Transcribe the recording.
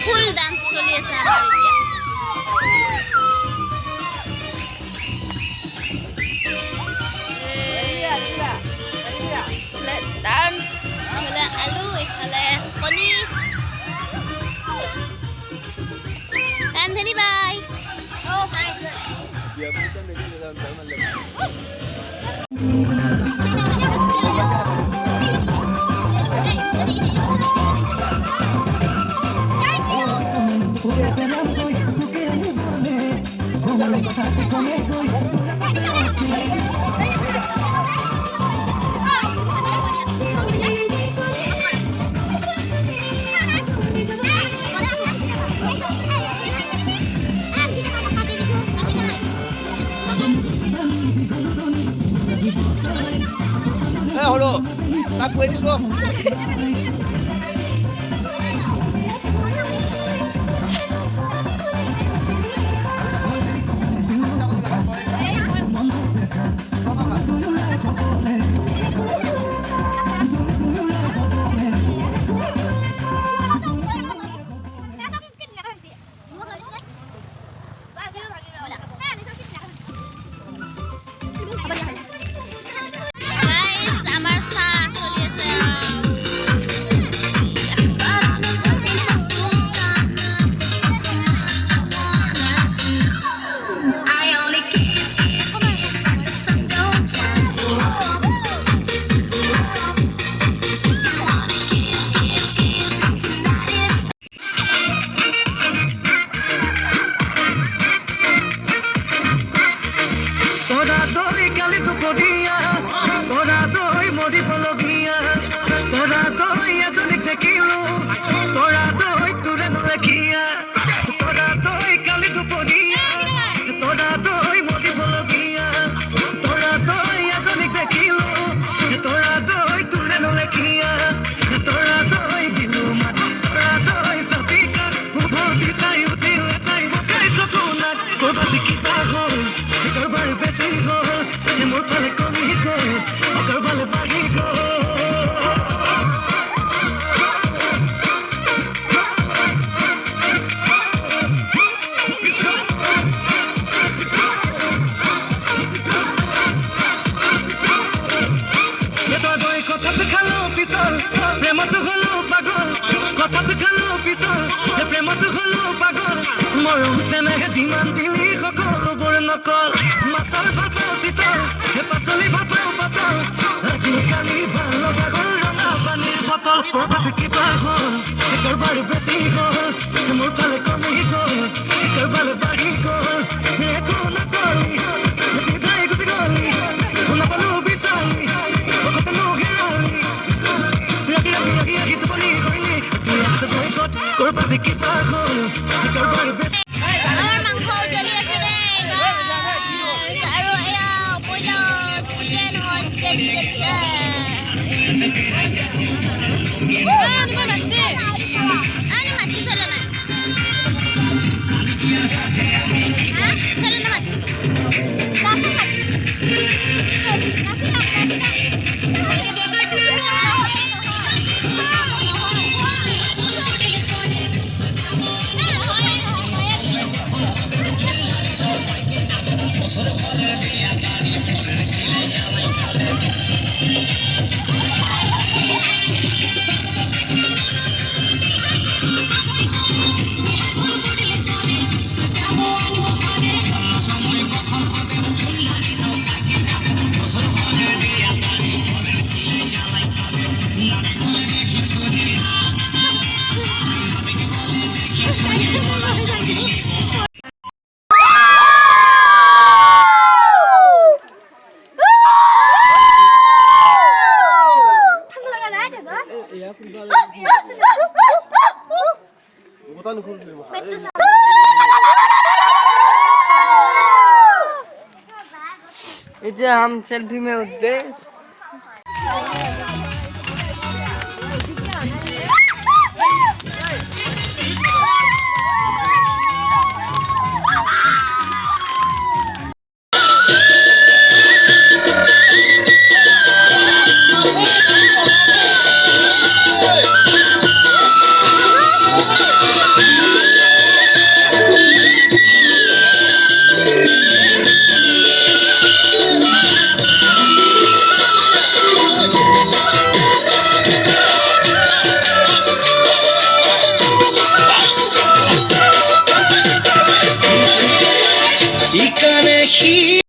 ফুল dance চলি আছে আমাৰ এতিয়া। ডান্স ইফালে আলু ইফালে কণী। ৰান্ধনী বাই। হলো তাক কৈ দিছো। মৰম চেনেহে যিমান দিলি সকলোবোৰ নকল মাছৰ ভাপা চিতল পাচলি ভাপাও পাতল আজিকালি ভাল লগা হ'ল ৰঙা পানীৰ বটল ক'ৰবাত কিবা হ'ল কাৰোবাৰ বেছি হ'ল মোৰ ফালে কমি গ'ল কাৰোবালে বাঢ়ি গ'ল একো নকলি চিধাই গুচি গ'লি নাপালো বিচাৰি কথা নোহেৰালি ৰাতি ৰাতি ৰাতি ৰাতি টোপনি কৰিলি আছে গৈ ক'ত ক'ৰবাত কিবা হ'ল কাৰোবাৰ বেছি हम सेल्फी में उठते ইকানে সি